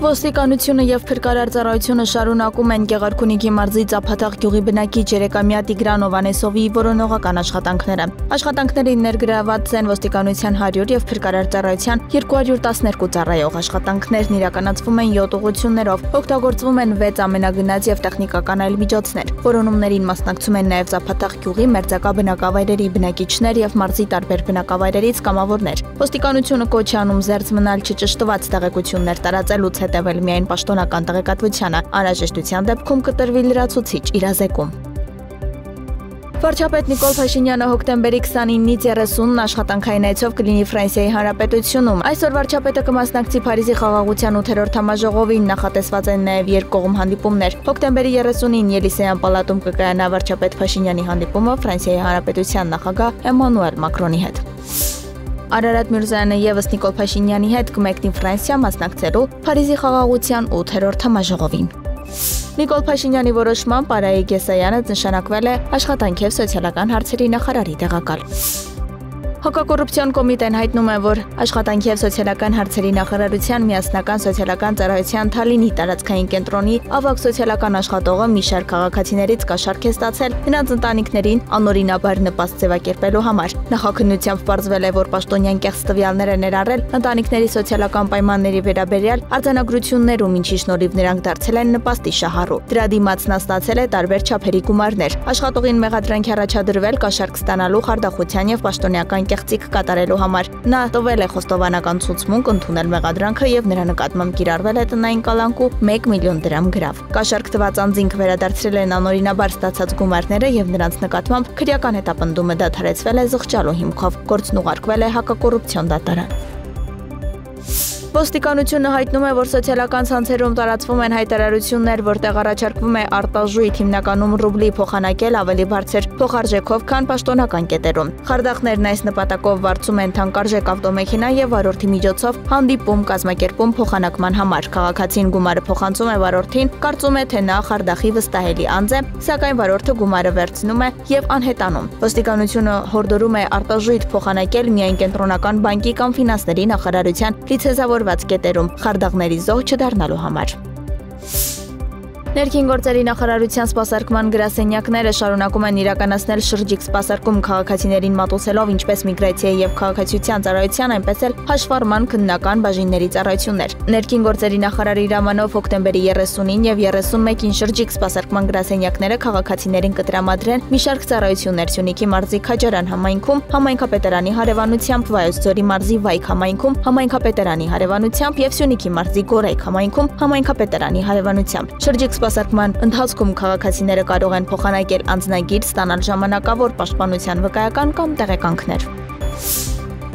Ոստիկանությունը եւ Փրկարար ծառայությունը շարունակում են Գեղարքունիքի մարզի Ծափաթաղ գյուղի բնակիչ 3-ամյա Տիգրան Հովհաննեսովի որոնողական աշխատանքները։ Աշխատանքներին ներգրաված են ոստիկանության 100 եւ Փրկարար ծառայության 212 ծառայող աշխատանքներն իրականացվում են 7 ուղղություններով, օգտագործվում են 6 ամենագնաց եւ տեխնիկական այլ միջոցներ։ Որոնումներին մասնակցում են նաեւ Ծափաթաղ գյուղի մերձակա բնակավայրերի բնակիչներ եւ մարզի տարբեր բնակավայրերից կամավորներ։ Ոստիկանությունը կոչ է անում զերծ մնալ չճշտված տեղեկություններ տարածելուց հետևել միայն պաշտոնական տեղեկատվությանը, անհրաժեշտության դեպքում կտրվի լրացուցիչ իրազեկում։ Վարչապետ Նիկոլ Փաշինյանը հոկտեմբերի 29-ից 30-ն աշխատանքային այցով կլինի Ֆրանսիայի Հանրապետությունում։ Այսօր վարչապետը կմասնակցի Փարիզի խաղաղության 8-րդ համաժողովին, նախատեսված են նաև երկկողմ հանդիպումներ։ Հոկտեմբերի 30-ին Ելիսեյան պալատում կկայանա վարչապետ Փաշինյանի հանդիպումը Ֆրանսիայի Հանրապետության նախագահ Էմանուել Մակրոնի հետ։ Արարատ Միրզոյանը եւս Նիկոլ Փաշինյանի հետ կմեկնի Ֆրանսիա մասնակցելու Փարիզի խաղաղության 8-րդ համաժողովին։ Նիկոլ Փաշինյանի որոշմամբ Արայիկ Եսայանը նշանակվել է աշխատանքի եւ սոցիալական հարցերի նախարարի տեղակալ։ Հակակոռուպցիոն կոմիտեն հայտնում է, որ աշխատանքի եւ սոցիալական հարցերի նախարարության միասնական սոցիալական ծառայության Թալինի տարածքային կենտրոնի ավագ սոցիալական աշխատողը մի շարք քաղաքացիներից կաշառք է ստացել նրանց ընտանիքներին անօրինաբար նպաստ ձևակերպելու համար։ Նախաքննությամբ պարզվել է, որ պաշտոնյան կեղծ տվյալներ է ներառել ընտանիքների սոցիալական պայմանների վերաբերյալ արձանագրություններում, ինչի շնորհիվ նրանք դարձել են նպաստի շահառու։ Դրա դիմաց նա ստացել է տարբեր չափերի գումարներ։ Աշխատողին մեղադրանք է առաջադրվել կաշառք ստանալու խարդախության եւ պաշտոնեական կեղծիք կատարելու համար։ Նա տվել է խոստովանական ցուցմունք, ընդունել մեղադրանքը եւ նրա նկատմամբ կիրառվել է տնային կալանքու 1 միլիոն դրամ գրավ։ Կաշառք տված անձինք վերադարձրել են անօրինաբար ստացած գումարները եւ նրանց նկատմամբ քրեական հետապնդումը դադարեցվել է զղջալու հիմքով։ Գործն ուղարկվել է հակակոռուպցիոն դատարան։ Ոստիկանությունը հայտնում է, որ սոցիալական ցանցերում տարածվում են հայտարարություններ, որտեղ առաջարկվում է արտաժույթ հիմնականում ռուբլի փոխանակել ավելի բարձր փոխարժեքով, քան պաշտոնական կետերում։ Խարդախներն այս նպատակով վարձում են թանկարժեք ավտոմեքենա եւ վարորդի միջոցով հանդիպում կազմակերպում փոխանակման համար։ Քաղաքացին գումարը փոխանցում է վարորդին, կարծում է, թե նա խարդախի վստահելի անձ է, սակայն վարորդը գումարը վերցնում է եւ անհետանում։ Ոստիկանությունը հորդորում է արտաժույթ փոխանակել միայն կենտրոնական բանկի կամ ֆինանսների նախարարության լիցենզավոր կետերում խարդաղների զոհ չդառնալու համար։ Ներքին գործերի նախարարության սպասարկման գրասենյակները շարունակում են իրականացնել շրջիկ սպասարկում քաղաքացիներին մատուցելով ինչպես միգրացիայի եւ քաղաքացիության ծառայության, այնպես էլ հաշվառման քննական բաժինների ծառայություններ։ Ներքին գործերի նախարարի հրամանով հոկտեմբերի 30-ին եւ 31-ին շրջիկ սպասարկման գրասենյակները քաղաքացիներին կտրամադրեն մի շարք ծառայություններ Սյունիքի մարզի Քաջարան համայնքում, համայնքապետարանի հարևանությամբ Վայոց ձորի մարզի Վայք համայնքում, համայնքապետարանի հարևանությամբ եւ Սյունիքի մարզի Գորայք համայնքում, համայնքապետարանի հարևանությամբ։ Շրջիկ սպասարկման ընթացքում քաղաքացիները կարող են փոխանակել անձնագիր, ստանալ ժամանակավոր պաշտպանության վկայական կամ տեղեկանքներ։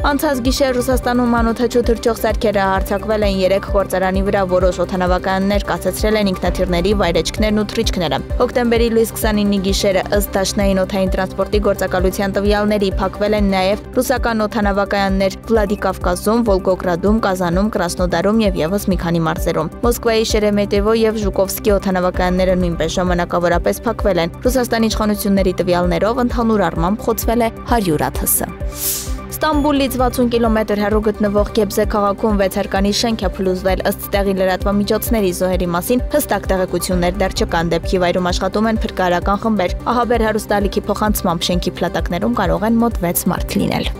Անցած գիշեր Ռուսաստանում անօդաչու թռչող սարքերը հարձակվել են 3 գործարանի վրա, որոշ օդանավականներ կասեցրել են ինքնաթիռների վայրեջքներն ու թռիչքները։ Հոկտեմբերի լույս 29-ի գիշերը ըստ դաշնային օդային տրանսպորտի գործակալության տվյալների փակվել են նաև ռուսական օդանավականներ Վլադիկավկազում, Վոլգոգրադում, Կազանում, Կրասնոդարում եւ եւս մի քանի մարզերում։ Մոսկվայի Շերեմետևո եւ Ժուկովսկի օդանավականները նույնպես ժամանակավորապես փակվել են։ Ռուսաստանի իշխանությունների տվյալներով ընդհանուր առմամբ խոցվել է 100 ԱԹՍ։ Ստամբուլից 60 կիլոմետր հեռու գտնվող Գեբզե քաղաքում 6 հարկանի շենք է փլուզվել, ըստ տեղի լրատվամիջոցների զոհերի մասին հստակ տեղեկություններ դեռ չկան, դեպքի վայրում աշխատում են փրկարարական խմբեր։ Ահաբեր հեռուստաալիքի փոխանցմամբ շենքի փլատակներում կարող են մոտ 6 մարդ լինել։